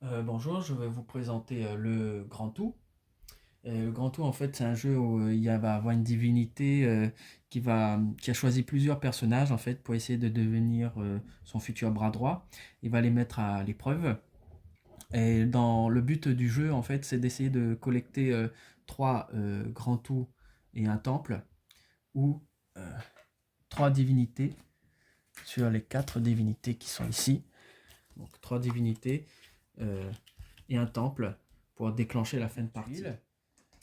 Bonjour, je vais vous présenter le Grand Tout. Le Grand Tout, en fait, c'est un jeu où va avoir une divinité qui a choisi plusieurs personnages en fait pour essayer de devenir son futur bras droit. Il va les mettre à l'épreuve. Et dans le but du jeu, en fait, c'est d'essayer de collecter trois Grands Tout et un temple ou euh, trois divinités sur les quatre divinités qui sont ici. Donc trois divinités euh, et un temple pour déclencher la fin de partie.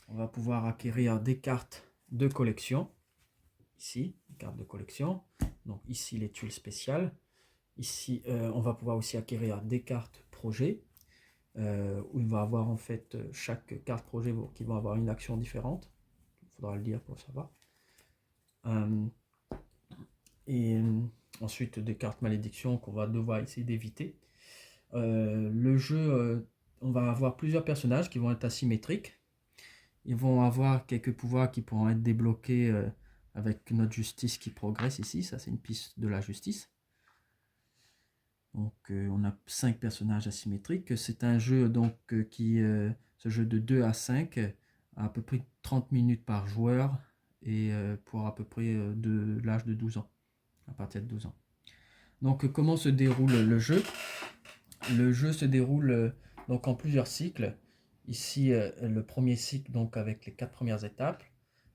On va pouvoir acquérir des cartes de collection. Ici, les cartes de collection. Donc ici, les tuiles spéciales. Ici, on va pouvoir aussi acquérir des cartes projet. Où il va avoir en fait chaque carte projet qui va avoir une action différente. Il faudra le dire pour savoir. Euh, et ensuite, des cartes malédiction qu'on va devoir essayer d'éviter. Le jeu, on va avoir plusieurs personnages qui vont être asymétriques. Ils vont avoir quelques pouvoirs qui pourront être débloqués avec notre justice qui progresse ici. Ça, c'est une piste de la justice. Donc, on a 5 personnages asymétriques. C'est un jeu donc ce jeu de 2 à 5, à peu près 30 minutes par joueur et pour à peu près de l'âge de 12 ans, à partir de 12 ans. Donc, comment se déroule le jeu? Le jeu se déroule donc en plusieurs cycles. Ici, le premier cycle donc avec les 4 premières étapes,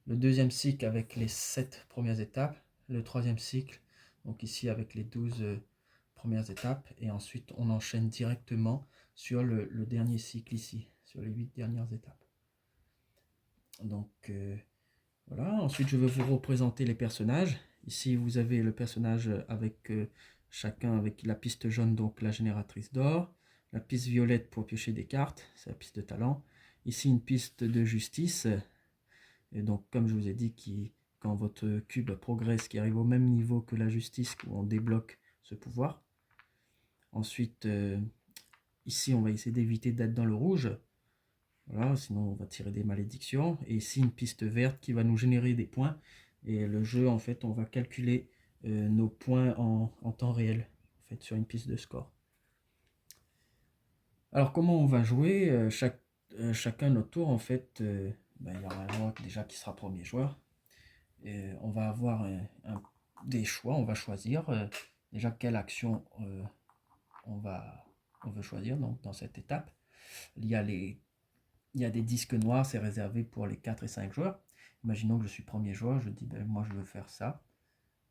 le deuxième cycle avec les 7 premières étapes, le troisième cycle donc ici avec les 12 premières étapes, et ensuite on enchaîne directement sur le dernier cycle ici, sur les 8 dernières étapes. Donc voilà, ensuite je vais vous représenter les personnages. Ici vous avez le personnage avec chacun avec la piste jaune, donc la génératrice d'or, la piste violette pour piocher des cartes, c'est la piste de talent. Ici une piste de justice, et donc comme je vous ai dit, quand votre cube progresse, qui arrive au même niveau que la justice, où on débloque ce pouvoir. Ensuite, ici on va essayer d'éviter d'être dans le rouge. Voilà, sinon on va tirer des malédictions. Et ici une piste verte qui va nous générer des points. Et le jeu, en fait, on va calculer nos points en temps réel, en fait, sur une piste de score. Alors comment on va jouer chacun notre tour, en fait, il y aura un joueur déjà qui sera premier joueur. Et on va avoir des choix, on va choisir déjà quelle action on, on veut choisir donc, dans cette étape. Il y a les Il y a des disques noirs, c'est réservé pour les 4 et 5 joueurs. Imaginons que je suis premier joueur, je dis moi je veux faire ça,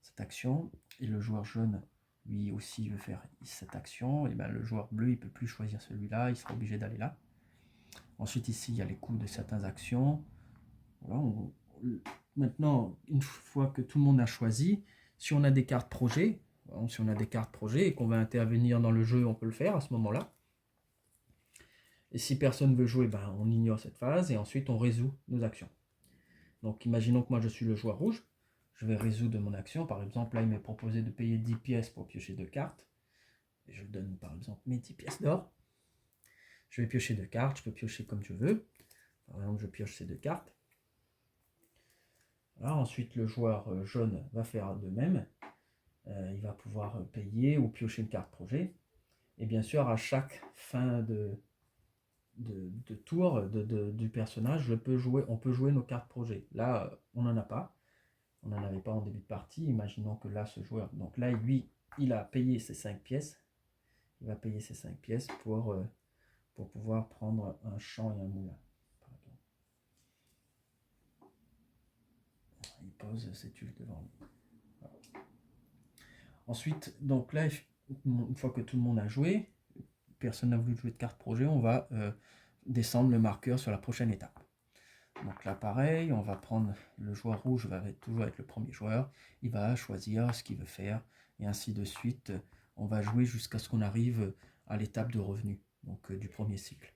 cette action, et le joueur jaune lui aussi veut faire cette action, et le joueur bleu il peut plus choisir celui-là, il sera obligé d'aller là. Ensuite ici il y a les coûts de certaines actions. Voilà, maintenant une fois que tout le monde a choisi, si on a des cartes projet, si on a des cartes projet et qu'on va intervenir dans le jeu, on peut le faire à ce moment-là. Et si personne veut jouer, on ignore cette phase et ensuite on résout nos actions. Donc imaginons que moi je suis le joueur rouge, je vais résoudre mon action. Par exemple, là il m'est proposé de payer 10 pièces pour piocher 2 cartes. Et je donne par exemple mes 10 pièces d'or. Je vais piocher 2 cartes, je peux piocher comme je veux. Par exemple, je pioche ces 2 cartes. Voilà, ensuite le joueur jaune va faire de même. Il va pouvoir payer ou piocher une carte projet. Et bien sûr, à chaque fin de tour du personnage, on peut jouer nos cartes projet. Là, on n'en a pas. On n'en avait pas en début de partie. Imaginons que là, ce joueur, donc là, lui, il a payé ses 5 pièces. Il va payer ses 5 pièces pour pouvoir prendre un champ et un moulin. Il pose ses tuiles devant lui. Voilà. Ensuite, donc là, une fois que tout le monde a joué, personne n'a voulu jouer de carte projet, on va descendre le marqueur sur la prochaine étape. Donc là, pareil, on va prendre le joueur rouge, va toujours être le premier joueur, il va choisir ce qu'il veut faire, et ainsi de suite. On va jouer jusqu'à ce qu'on arrive à l'étape de revenu, donc du premier cycle.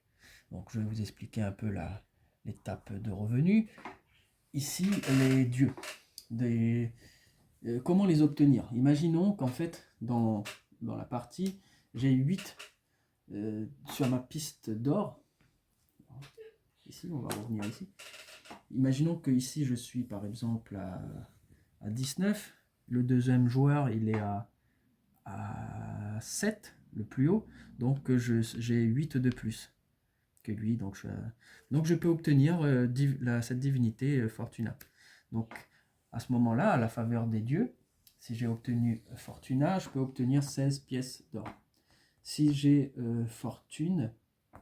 Donc je vais vous expliquer un peu l'étape de revenu. Ici, les dieux. Comment les obtenir? Imaginons qu'en fait, dans la partie, j'ai 8 sur ma piste d'or. Ici, on va revenir ici. Imaginons que ici je suis par exemple à 19, le deuxième joueur il est à 7, le plus haut, donc j'ai 8 de plus que lui, donc je peux obtenir cette divinité Fortuna. Donc à ce moment-là, à la faveur des dieux, si j'ai obtenu Fortuna, je peux obtenir 16 pièces d'or. Si j'ai Fortuna,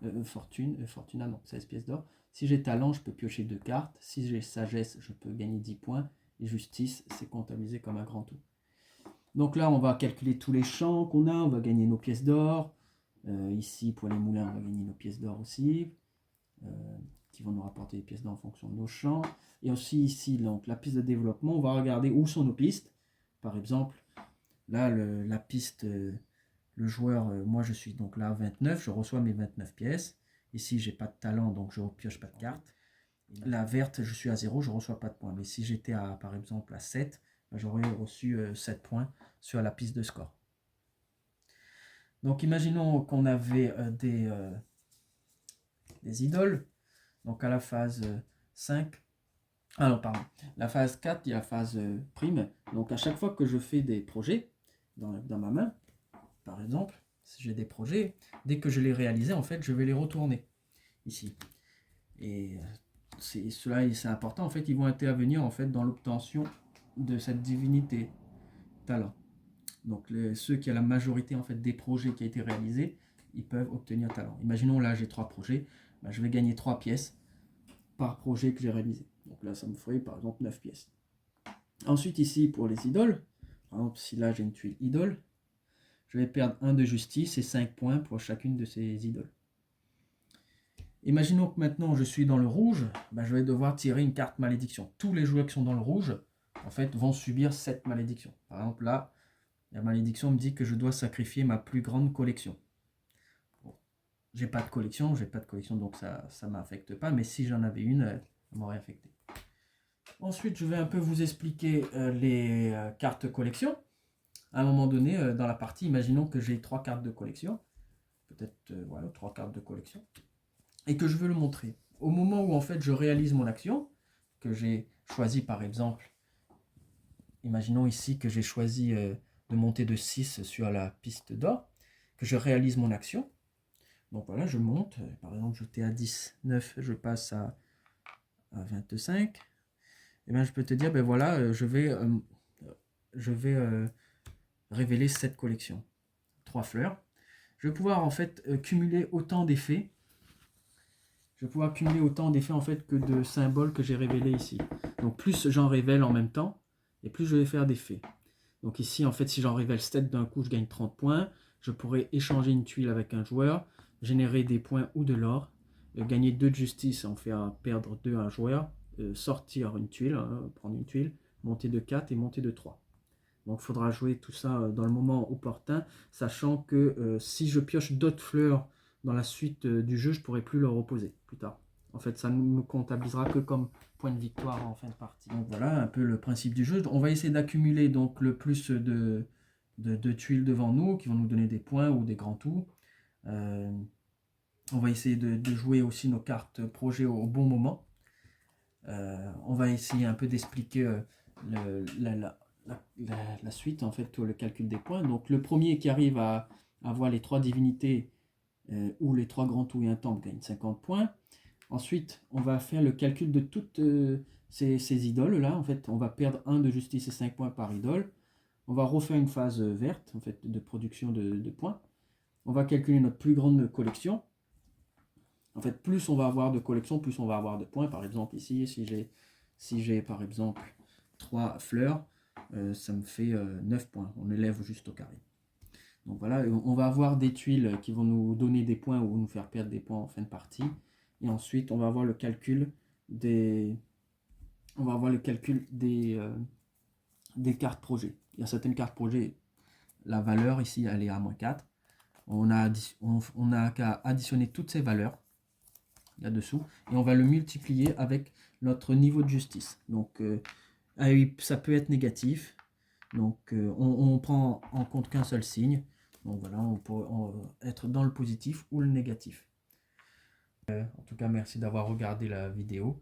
non, 16 pièces d'or. Si j'ai Talent, je peux piocher 2 cartes. Si j'ai Sagesse, je peux gagner 10 points. Et Justice, c'est comptabilisé comme un grand tout. Donc là, on va calculer tous les champs qu'on a. On va gagner nos pièces d'or. Ici, pour les moulins, on va gagner nos pièces d'or aussi. Qui vont nous rapporter des pièces d'or en fonction de nos champs. Et aussi ici, donc, la piste de développement, on va regarder où sont nos pistes. Par exemple, là, la piste... le joueur, moi je suis donc là à 29, je reçois mes 29 pièces. Ici, j'ai pas de talent, donc je ne pioche pas de carte. La verte, je suis à 0, je ne reçois pas de points. Mais si j'étais par exemple à 7, j'aurais reçu 7 points sur la piste de score. Donc imaginons qu'on avait des idoles. Donc à la phase 5, non, pardon, la phase 4, il y a la phase prime. Donc à chaque fois que je fais des projets dans ma main, par exemple, si j'ai des projets, dès que je les réalisais, en fait, je vais les retourner ici. Et cela, c'est important. En fait, ils vont intervenir en fait dans l'obtention de cette divinité talent. Donc, ceux qui ont la majorité en fait des projets qui ont été réalisés, ils peuvent obtenir talent. Imaginons là, j'ai 3 projets, je vais gagner 3 pièces par projet que j'ai réalisé. Donc là, ça me ferait par exemple 9 pièces. Ensuite, ici, pour les idoles, par exemple, si là j'ai une tuile idole, je vais perdre 1 de justice et 5 points pour chacune de ces idoles. Imaginons que maintenant je suis dans le rouge, je vais devoir tirer une carte malédiction. Tous les joueurs qui sont dans le rouge, en fait, vont subir cette malédiction. Par exemple, là, la malédiction me dit que je dois sacrifier ma plus grande collection. Bon, j'ai pas de collection, donc ça ne m'affecte pas, mais si j'en avais une, ça m'aurait affecté. Ensuite, je vais un peu vous expliquer les cartes collection. À un moment donné, dans la partie, imaginons que j'ai 3 cartes de collection, peut-être voilà, 3 cartes de collection, et que je veux le montrer. Au moment où en fait je réalise mon action, que j'ai choisi par exemple, imaginons ici que j'ai choisi de monter de 6 sur la piste d'or, que je réalise mon action, donc voilà, je monte, par exemple j'étais à 19, je passe à 25, et bien je peux te dire, ben voilà, je vais révéler cette collection. 3 fleurs. Je vais pouvoir en fait cumuler autant d'effets. Je vais pouvoir cumuler autant d'effets en fait que de symboles que j'ai révélés ici. Donc plus j'en révèle en même temps, et plus je vais faire d'effets. Donc ici en fait si j'en révèle 7 d'un coup, je gagne 30 points. Je pourrais échanger une tuile avec un joueur, générer des points ou de l'or, gagner 2 de justice, en faire perdre 2 à un joueur, sortir une tuile, prendre une tuile, monter de 4 et monter de 3. Donc il faudra jouer tout ça dans le moment opportun, sachant que si je pioche d'autres fleurs dans la suite du jeu, je ne pourrai plus leur opposer plus tard. En fait, ça ne me comptabilisera que comme point de victoire en fin de partie. Donc voilà un peu le principe du jeu. On va essayer d'accumuler donc le plus de tuiles devant nous qui vont nous donner des points ou des grands tours. On va essayer de jouer aussi nos cartes projet au bon moment. On va essayer un peu d'expliquer la suite, en fait, le calcul des points. Donc le premier qui arrive à avoir les 3 divinités ou les 3 grands tours et un temple gagne 50 points. Ensuite, on va faire le calcul de toutes ces idoles-là. En fait, on va perdre 1 de justice et 5 points par idole. On va refaire une phase verte, en fait, de production de points. On va calculer notre plus grande collection. En fait, plus on va avoir de collections, plus on va avoir de points. Par exemple, ici, si j'ai par exemple 3 fleurs, ça me fait 9 points. On élève juste au carré. Donc voilà, on va avoir des tuiles qui vont nous donner des points ou nous faire perdre des points en fin de partie. Et ensuite, on va avoir le calcul des cartes projets. Il y a certaines cartes projets, la valeur ici, elle est à -4. On a qu'à additionner toutes ces valeurs là-dessous et on va le multiplier avec notre niveau de justice. Donc ça peut être négatif, donc on prend en compte qu'un seul signe. Donc voilà, on peut être dans le positif ou le négatif. En tout cas, merci d'avoir regardé la vidéo.